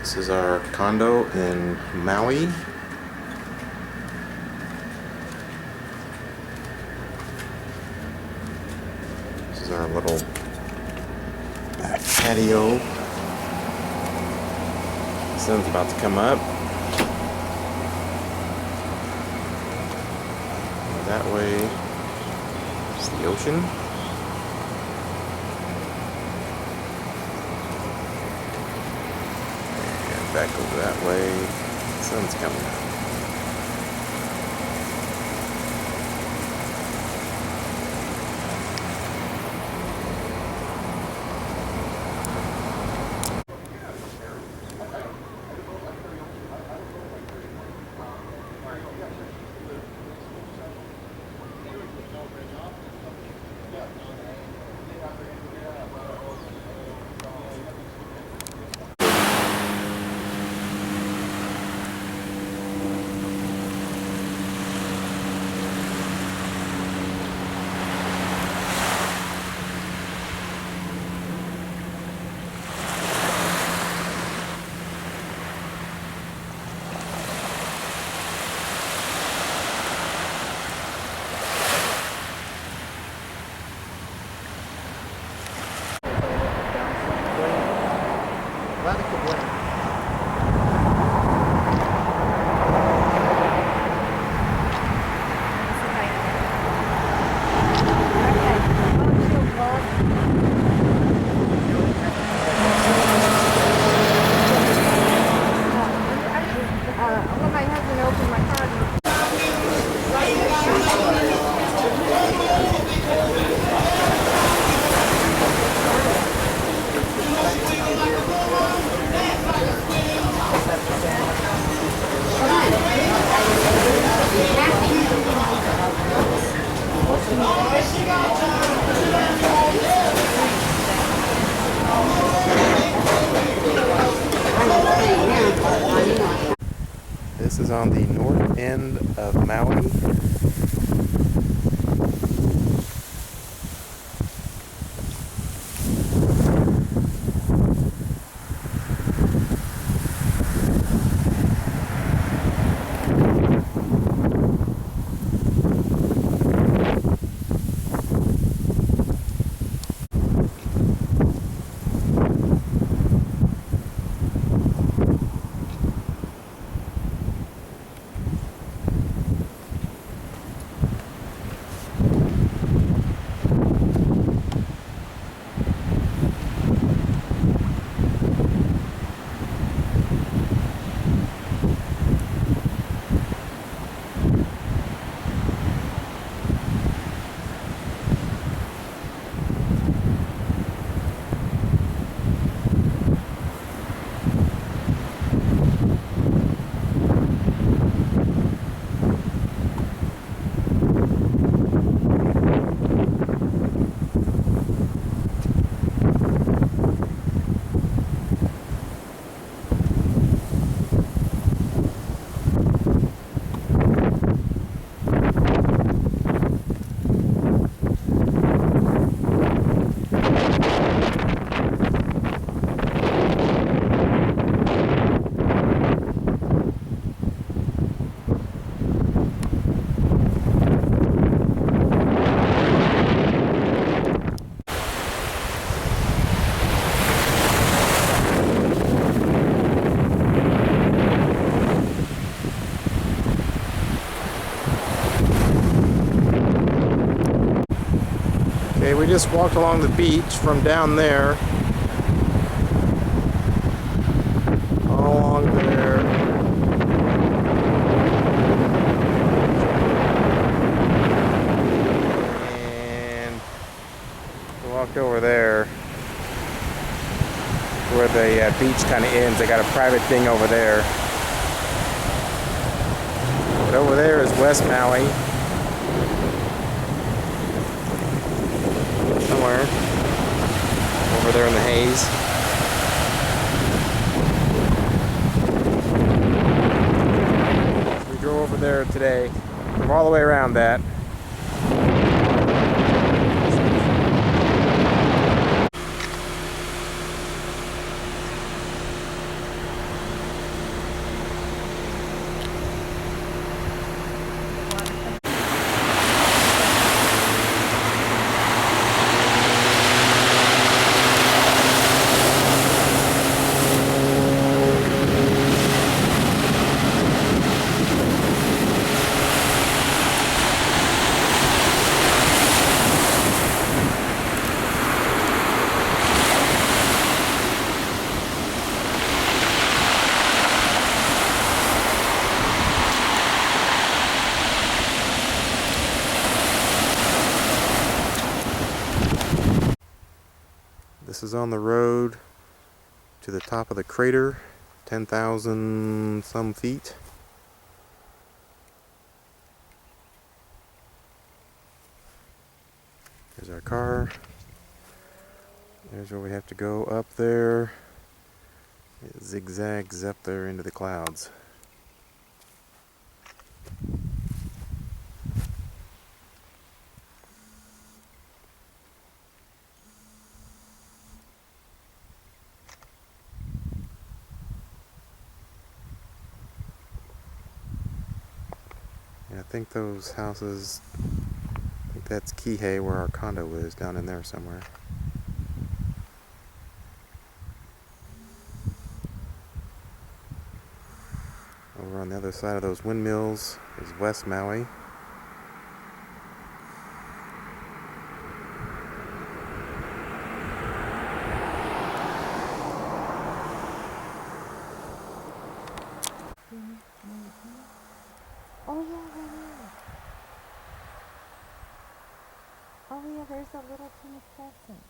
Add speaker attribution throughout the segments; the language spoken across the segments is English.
Speaker 1: This is our condo in Maui. This is our little back patio. The sun's about to come up. And that way is the ocean. Back over that way, the sun's coming out. This is on the north end of Maui. Okay, we just walked along the beach from down there, all along there, and we walked over there where the beach kind of ends. They got a private thing over there, but over there is West Maui. Somewhere over there in the haze. We drove over there today, drove all the way around that. is on the road to the top of the crater, 10,000 some feet. There's our car. There's where we have to go up there. It zigzags up there into the clouds. And I think those houses, I think that's Kihei where our condo is, down in there somewhere. Over on the other side of those windmills is West Maui.
Speaker 2: Oh yeah, there is. Oh yeah, there's a little teeny crescent.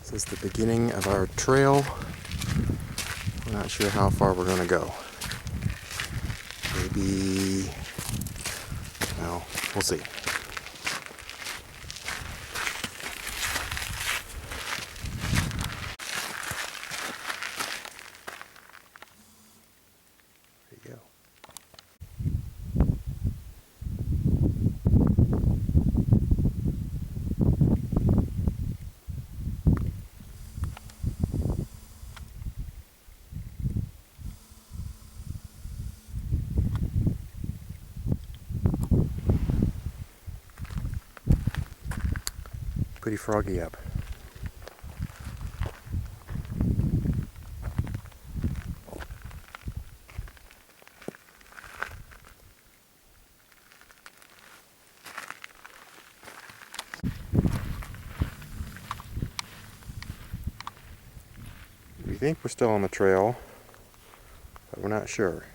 Speaker 1: This is the beginning of our trail. We're not sure how far we're going to go. Maybe, well, we'll see. There you go. Pretty froggy up. We think we're still on the trail, but we're not sure.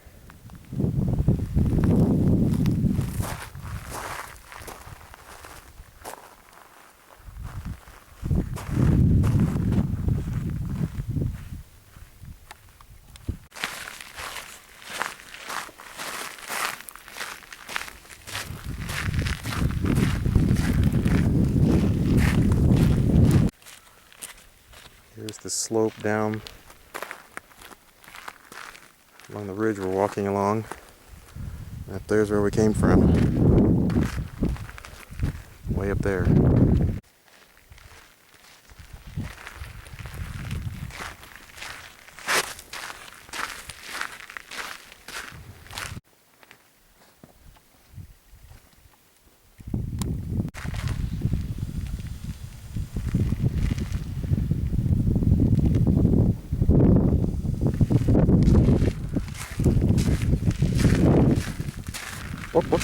Speaker 1: Here's the slope down along the ridge we're walking along. Up there's where we came from. Way up there. Whoop, whoop.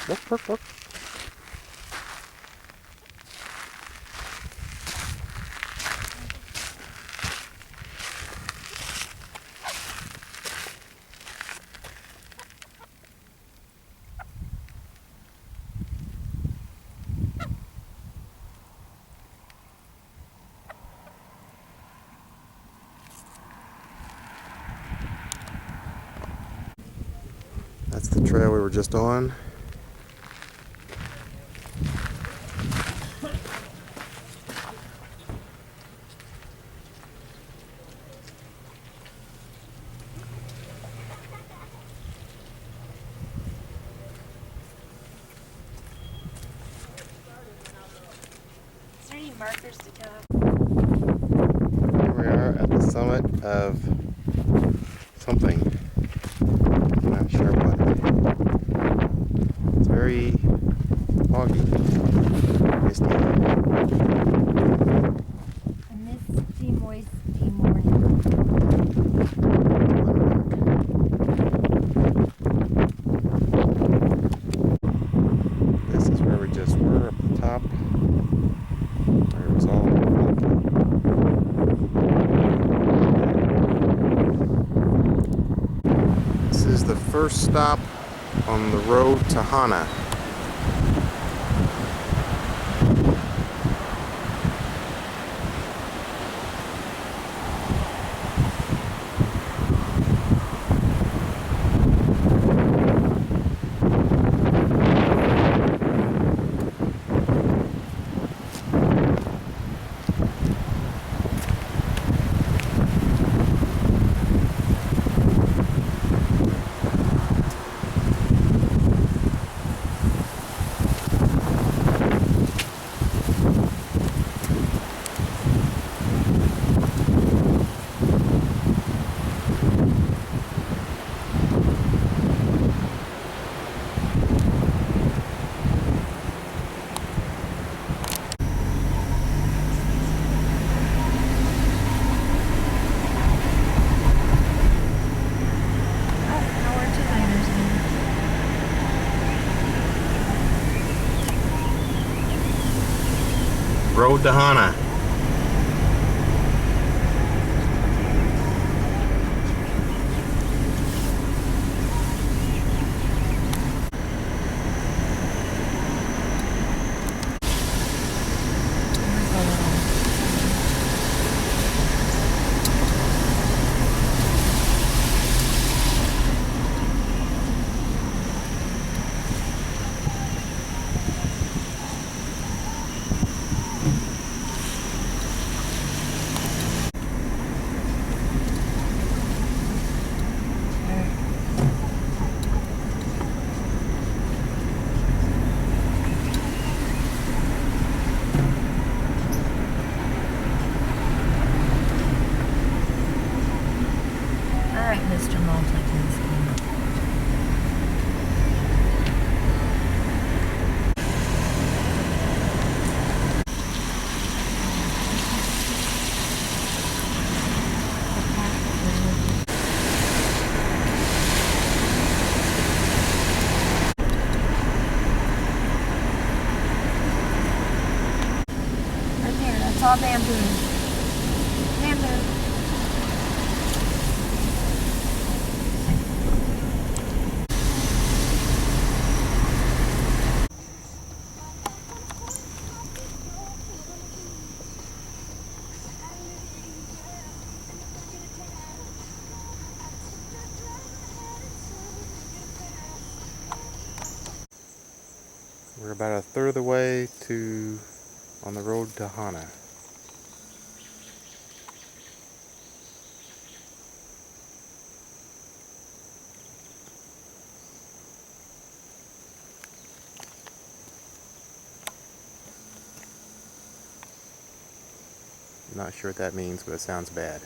Speaker 1: Whoop, whoop, whoop. That's the trail we were just on.
Speaker 2: Is there any markers to tell?
Speaker 1: Here we are at the summit of something. very foggy, misty.
Speaker 2: A misty, moisty morning.
Speaker 1: This is where we just were up the top, where it was all foggy. This is the first stop on the road to Hana. Road to Hana.
Speaker 2: All right, Mr. Multitasking. Right there, that's all bamboo. Bamboo.
Speaker 1: We're about a third of the way on the road to Hana. Not sure what that means, but it sounds bad.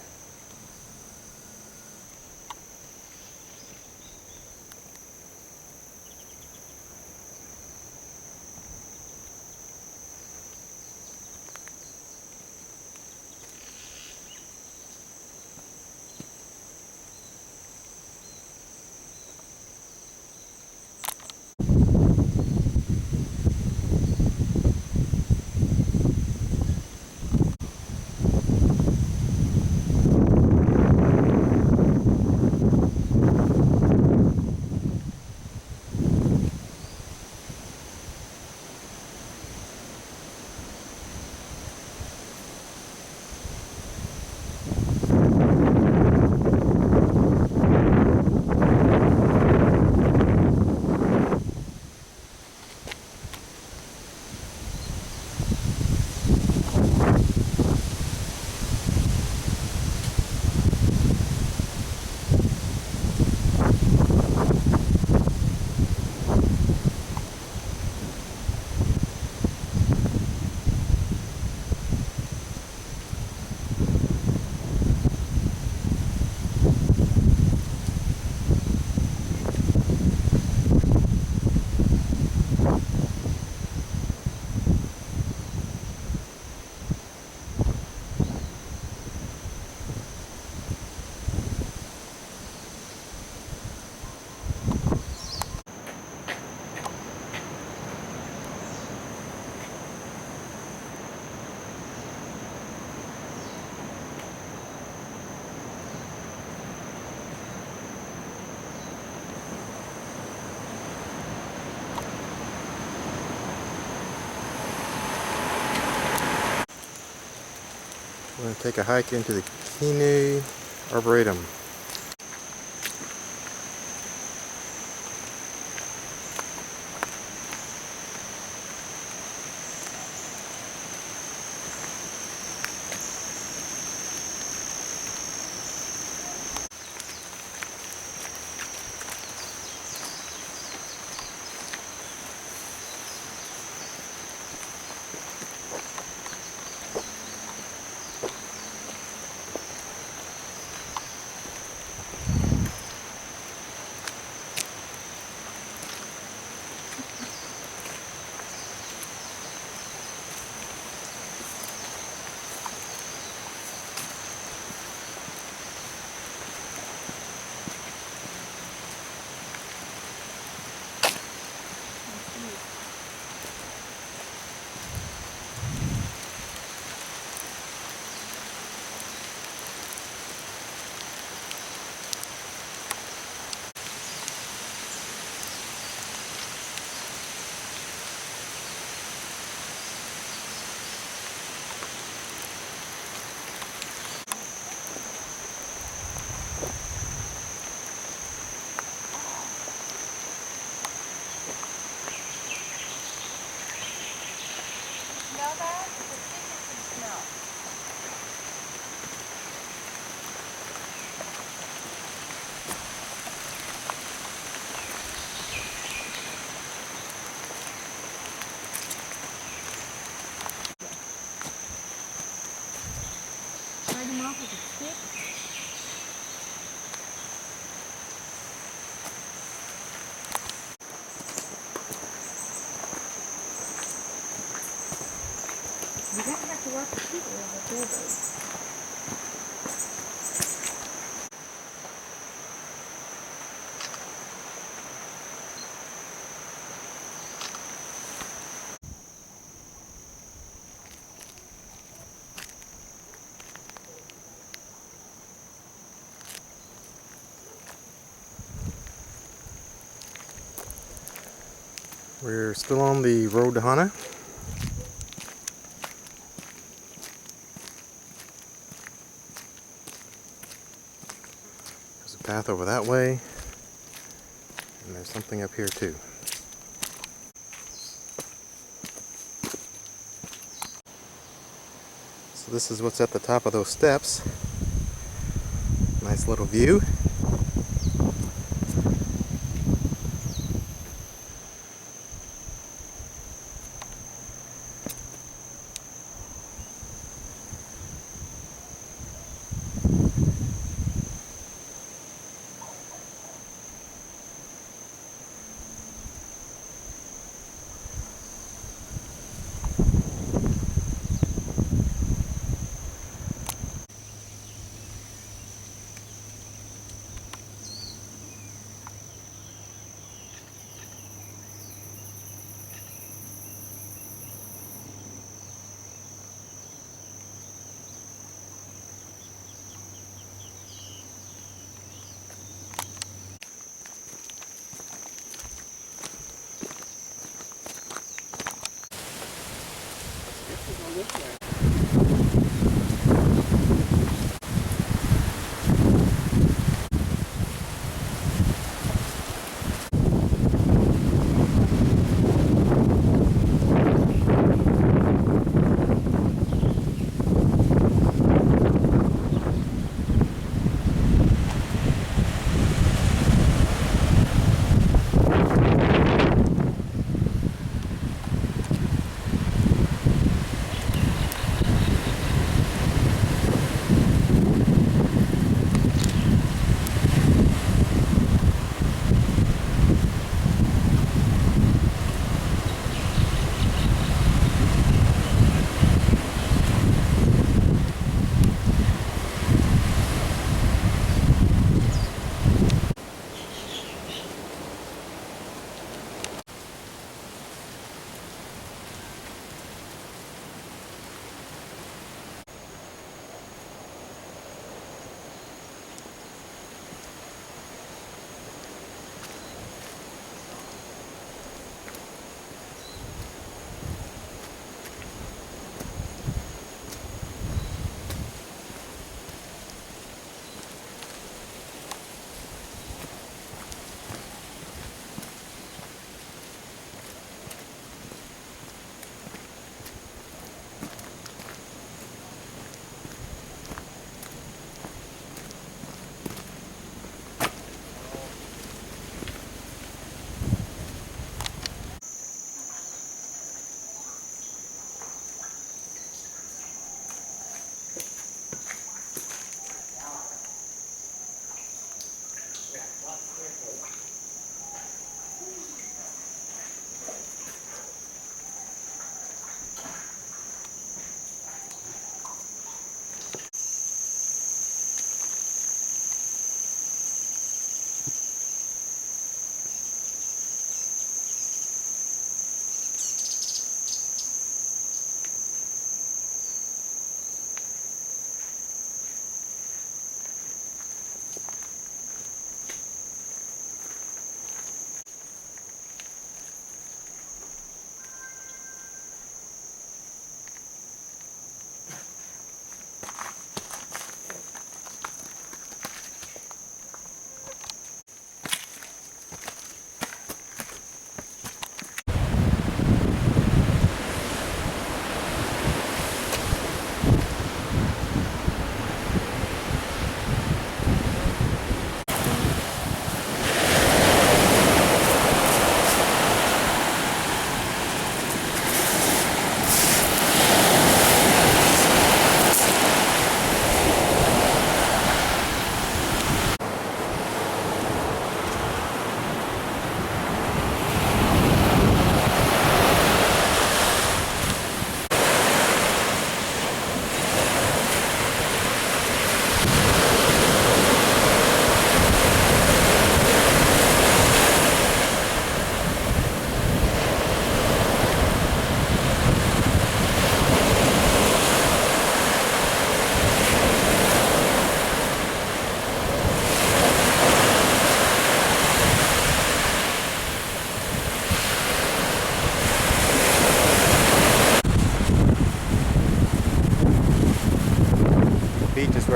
Speaker 1: We're going to take a hike into the Kine Arboretum.
Speaker 2: Smell that? It's a citrusy smell. Start them off with a stick. You don't have to work the people with the blueberries.
Speaker 1: We're still on the road to Hana. There's a path over that way, and there's something up here too. So this is what's at the top of those steps. Nice little view.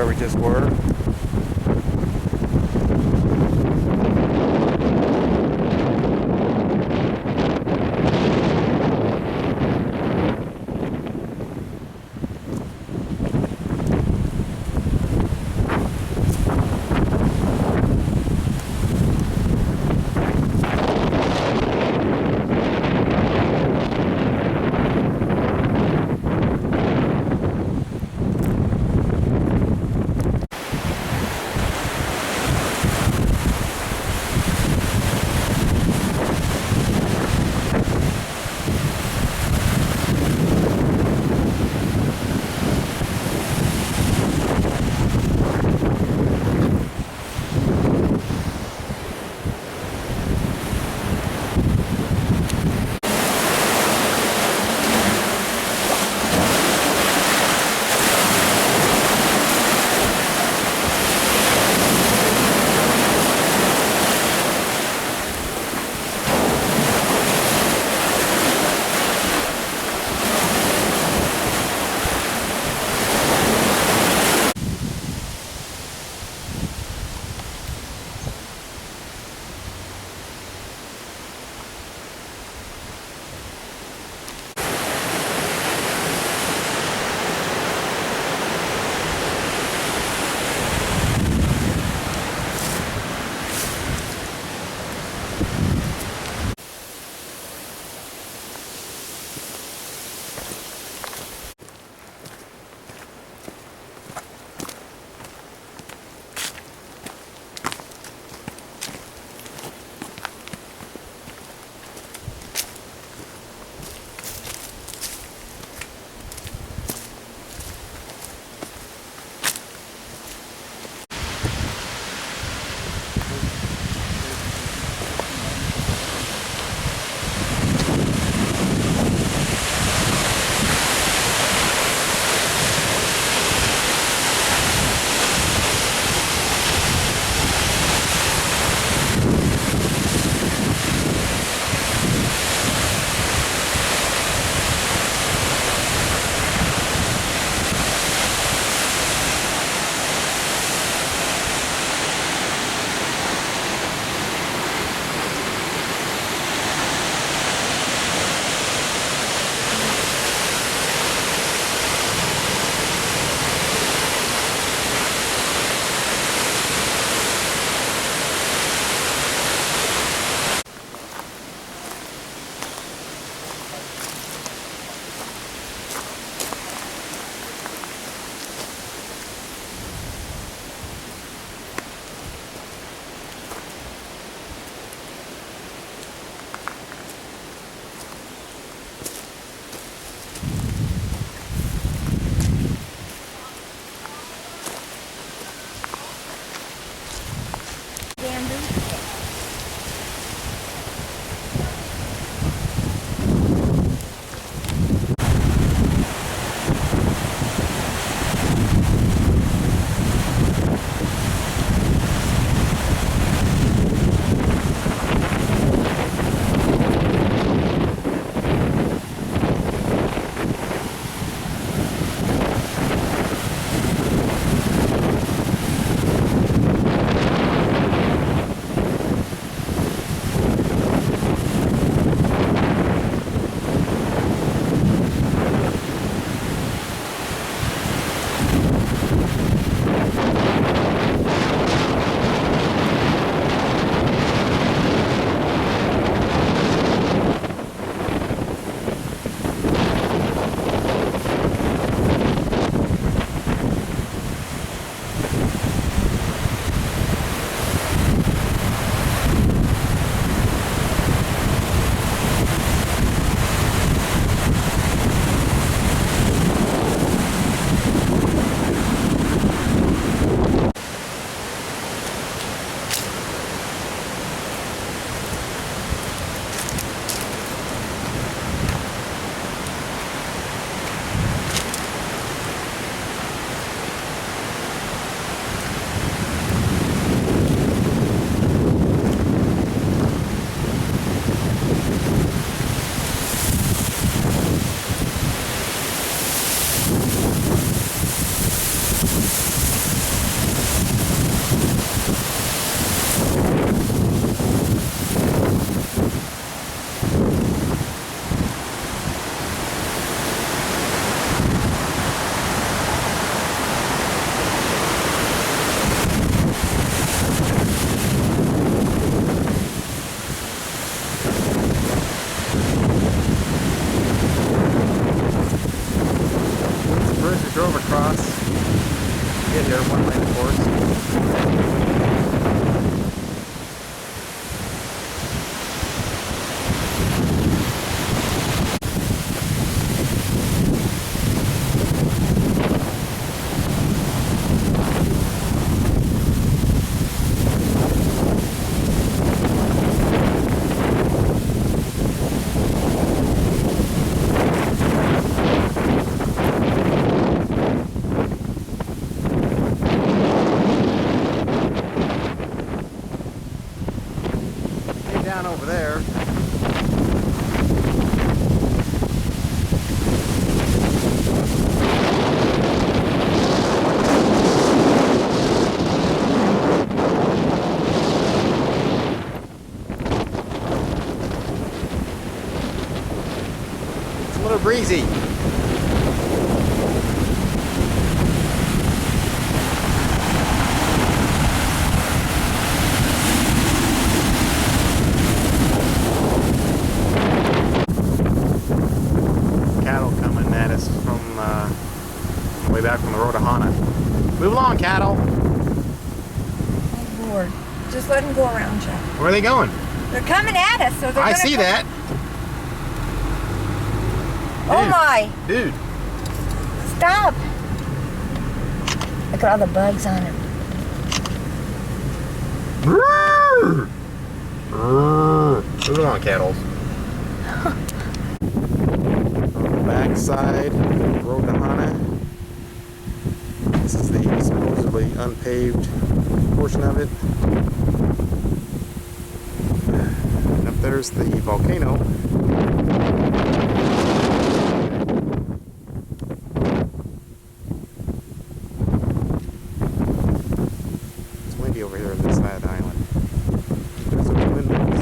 Speaker 1: where we just were. over there. It's a little breezy. Way back from the road to Hana. Move along, cattle.
Speaker 2: I'm bored. Just let them go around, Chuck.
Speaker 1: Where are they going?
Speaker 2: They're coming at us, so they're
Speaker 1: I see that.
Speaker 2: Oh my!
Speaker 1: Dude.
Speaker 2: Stop! Look at all the bugs on him.
Speaker 1: Move along, cattle. On the back side, road to Hana. This is the supposedly unpaved portion of it. And up there's the volcano. It's windy over here on this side of the island. There's some windmills.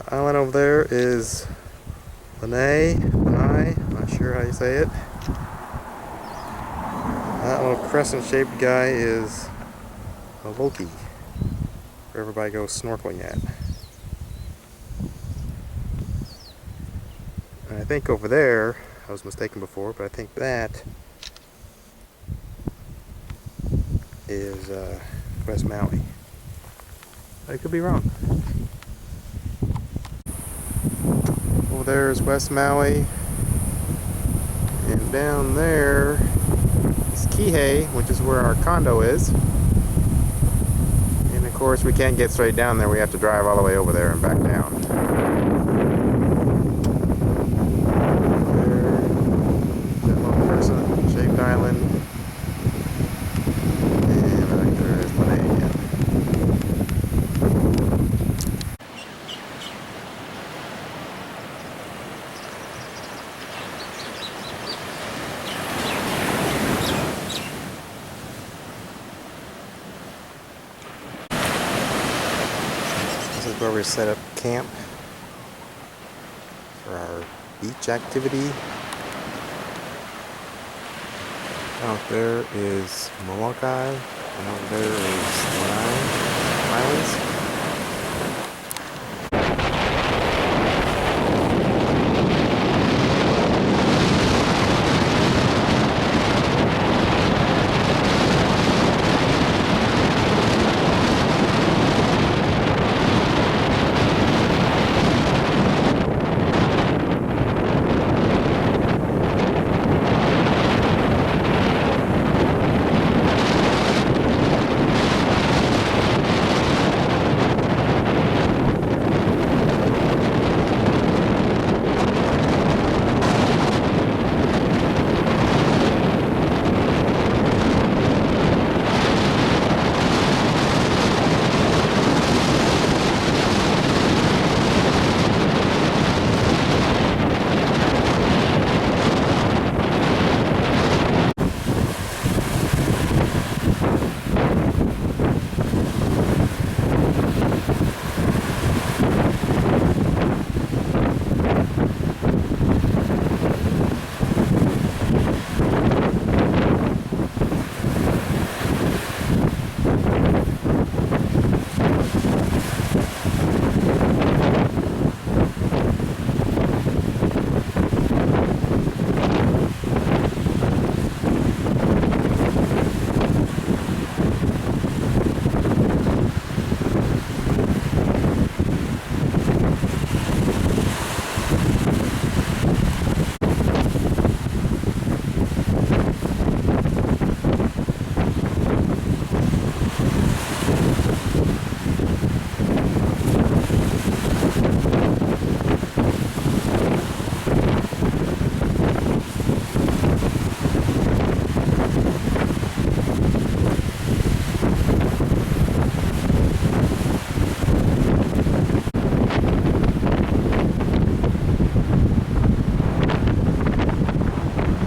Speaker 1: Island over there is Lanai, not sure how you say it. That little crescent-shaped guy is a Loki, where everybody goes snorkeling at. And I think over there, I was mistaken before, but I think that is West Maui. I could be wrong. Over there is West Maui, and down there is Kihei, which is where our condo is. And of course we can't get straight down there, we have to drive all the way over there and back down. There, that little crescent-shaped island. is where we set up camp for our beach activity. Out there is Molokai, and over there is Lanai Islands.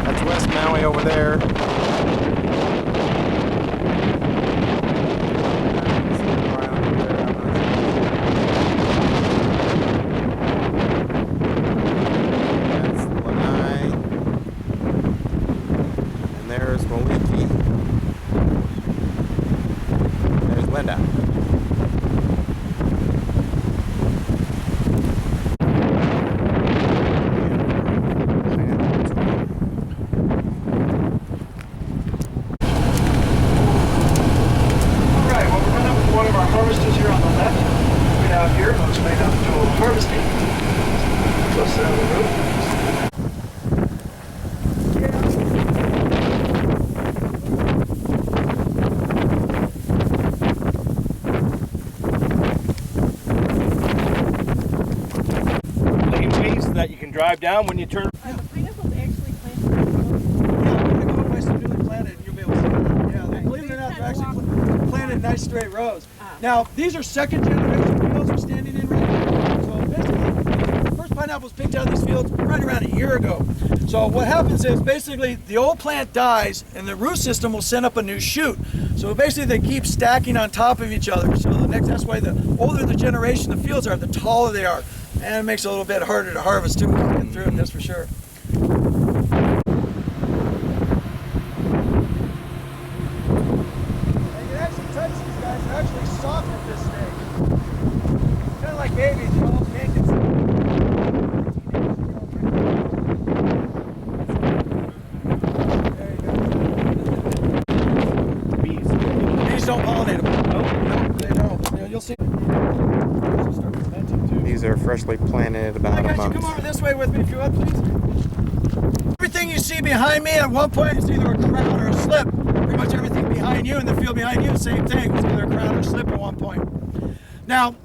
Speaker 1: That's West Maui over there. That's Lanai. And there's Moliki. There's Linda.
Speaker 3: Harvesters here on the left. Right out here, I'll explain how to do a little harvesting. Close down the road. Lane ways that you can drive down when you turn.
Speaker 2: Are the pineapples actually planted?
Speaker 3: Yeah, I'm going to go by some newly planted and you'll be able to see them. Yeah, believe it or not, they're actually planted in nice straight rows. Now, these are second generation fields we're standing in right now. So basically, the first pineapples picked out of these fields right around a year ago. So what happens is basically the old plant dies and the root system will send up a new shoot. So basically they keep stacking on top of each other. So that's why the older the generation the fields are, the taller they are. And it makes it a little bit harder to harvest too when you get through them, that's for sure. Actually soft at this stage. Kind of like babies, you almost can't get some. Bees don't pollinate them. No, they don't. Yeah, you'll see.
Speaker 1: These are freshly planted about a month.
Speaker 3: Come over this way with me if you would, please. Everything you see behind me at one point is either a crown or a slip. Pretty much everything behind you in the field behind you, same thing. It's either a crown or a slip at one point. Now,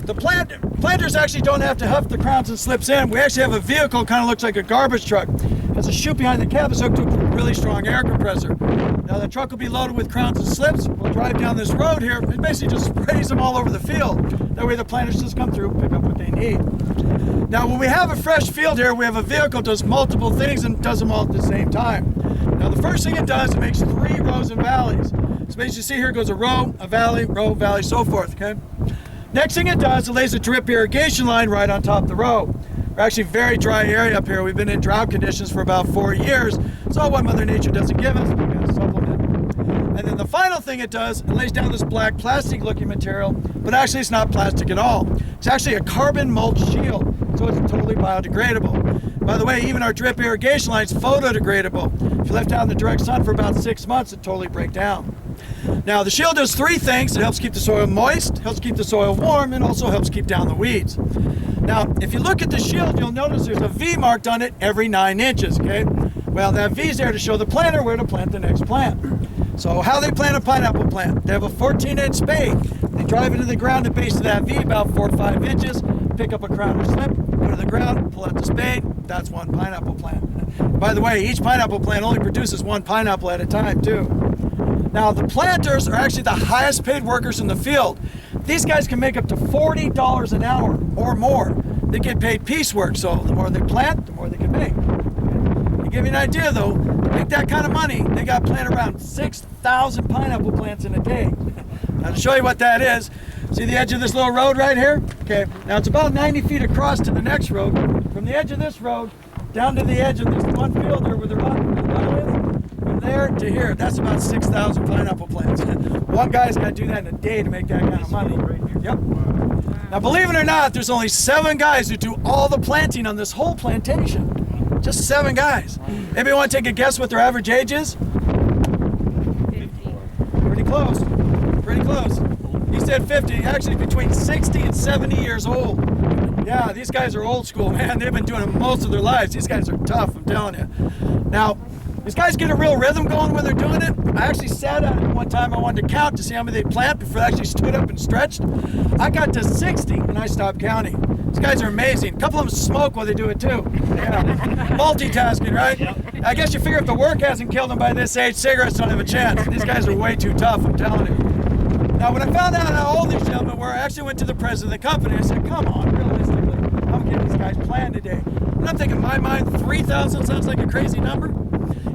Speaker 3: the planters actually don't have to huff the crowns and slips in. We actually have a vehicle, kind of looks like a garbage truck. It has a chute behind the cab that's hooked to a really strong air compressor. Now the truck will be loaded with crowns and slips. We'll drive down this road here. It basically just sprays them all over the field. That way the planters just come through, pick up what they need. Now when we have a fresh field here, we have a vehicle that does multiple things and does them all at the same time. Now the first thing it does, it makes 3 rows and valleys. So basically you see here goes a row, a valley, so forth, okay? Next thing it does, it lays a drip irrigation line right on top of the road. We're actually very dry area up here. We've been in drought conditions for about 4 years. So what Mother Nature doesn't give us, we're going to supplement. And then the final thing it does, it lays down this black plastic looking material, but actually it's not plastic at all. It's actually a carbon mulch shield, so it's totally biodegradable. By the way, even our drip irrigation line is photodegradable. If you left out in the direct sun for about 6 months, it totally break down. Now the shield does 3 things. It helps keep the soil moist, helps keep the soil warm, and also helps keep down the weeds. Now, if you look at the shield, you'll notice there's a V marked on it every 9 inches, okay? Well, that V is there to show the planter where to plant the next plant. So how they plant a pineapple plant, they have a 14-inch spade. They drive it into the ground at the base of that V about 4 or 5 inches, pick up a crown or slip, go to the ground, pull out the spade, that's one pineapple plant. By the way, each pineapple plant only produces 1 pineapple at a time too. Now the planters are actually the highest paid workers in the field. These guys can make up to $40 an hour or more. They get paid piecework, so the more they plant, the more they can make. To give you an idea though, to make that kind of money, they got to plant around 6,000 pineapple plants in a day. Now to show you what that is, see the edge of this little road right here? Okay, now it's about 90 feet across to the next road. From the edge of this road down to the edge of this one field there where the rock is, from there to here, that's about 6,000 pineapple plants. One guy's got to do that in a day to make that kind of money. Yep. Now, believe it or not, there's only 7 guys who do all the planting on this whole plantation. Just 7 guys. Maybe you want to take a guess what their average age is?
Speaker 2: 50.
Speaker 3: Pretty close. Pretty close. He said 50. Actually, between 60 and 70 years old. Yeah, these guys are old school, man. They've been doing it most of their lives. These guys are tough, I'm telling you. Now, these guys get a real rhythm going when they're doing it. I actually sat at it one time. I wanted to count to see how many they plant before they actually stood up and stretched. I got to 60 and I stopped counting. These guys are amazing. A couple of them smoke while they do it too. Yeah. Multitasking, right? I guess you figure if the work hasn't killed them by this age, cigarettes don't have a chance. These guys are way too tough, I'm telling you. Now, when I found out how old these gentlemen were, I actually went to the president of the company. I said, come on, realistically, I'm getting these guys planned today. And I'm thinking, in my mind, 3,000 sounds like a crazy number.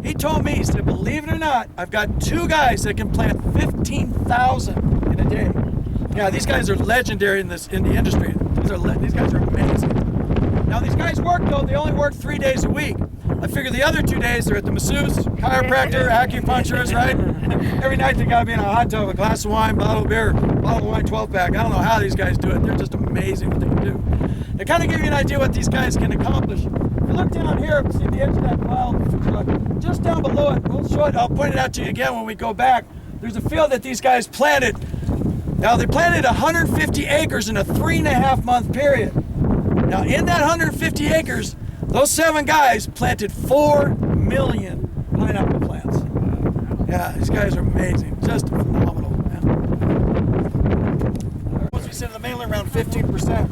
Speaker 3: He told me, he said, believe it or not, I've got 2 guys that can plant 15,000 in a day. Yeah, these guys are legendary in the industry. These guys are amazing. Now these guys work though, they only work 3 days a week. I figure the other 2 days they're at the masseuse, chiropractor, acupuncturist, right? Every night they gotta be in a hot tub, a glass of wine, bottle of beer, bottle of wine, 12-pack. I don't know how these guys do it. They're just amazing what they can do. To kind of give you an idea what these guys can accomplish. If you look down here, see the edge of that pile, just down below it, we'll show it, I'll point it out to you again when we go back. There's a field that these guys planted. Now they planted 150 acres in a 3.5 month period. Now in that 150 acres, those 7 guys planted 4 million pineapple plants. Yeah, these guys are amazing, just phenomenal. Once we said the mainland around 15%.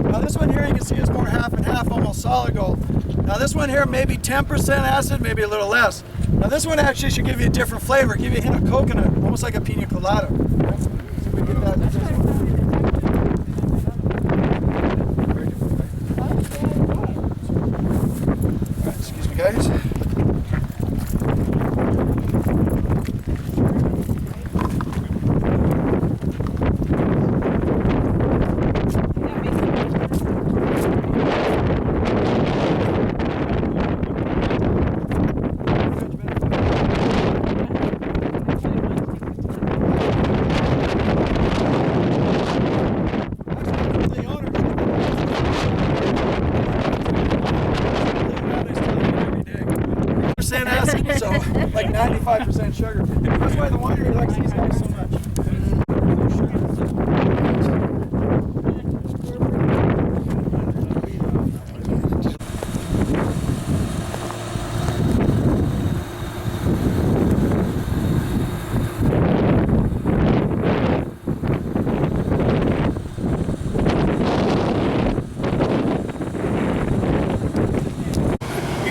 Speaker 3: Now this one here you can see is more half and half, almost solid gold. Now this one here maybe 10% acid, maybe a little less. Now this one actually should give you a different flavor, give you a hint of coconut, almost like a pina colada. See if we get that in this one. Excuse me, guys. Acid, so like 95% sugar. That's why the winery likes these guys so much.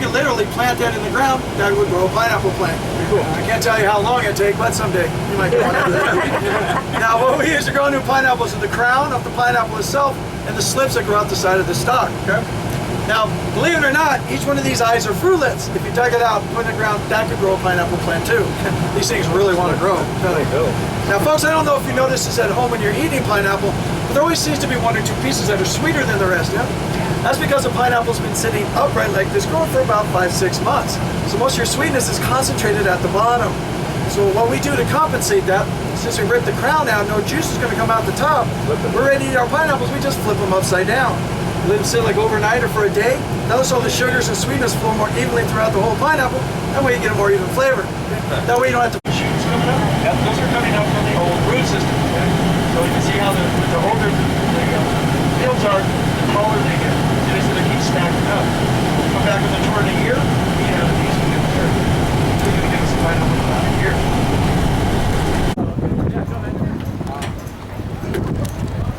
Speaker 3: Literally plant that in the ground, that would grow a pineapple plant. Cool. I can't tell you how long it takes, but someday you might get one out of that. Now what we use to grow new pineapples is the crown of the pineapple itself and the slips that grow out the side of the stalk. Okay? Now, believe it or not, each one of these eyes are fruitlets. If you dug it out, put it in the ground, that could grow a pineapple plant too. These things really want to grow. Now, folks, I don't know if you notice this at home when you're eating pineapple, but there always seems to be one or two pieces that are sweeter than the rest. Yeah? That's because the pineapple's been sitting upright like this, growing for about 5-6 months. So most of your sweetness is concentrated at the bottom. So what we do to compensate that, since we ripped the crown out, no juice is going to come out the top. We're ready to eat our pineapples, we just flip them upside down. Let them sit like overnight or for a day. Notice all the sugars and sweetness flow more evenly throughout the whole pineapple. That way you get a more even flavor. That way you don't have to shoots coming up. Yep, those are coming up from the old root system. Okay? So you can see how the older the fields are, the taller they get. So they keep stacking up. Come back in the tour in a year, these can get mature. They're going to give us a pineapple about a year.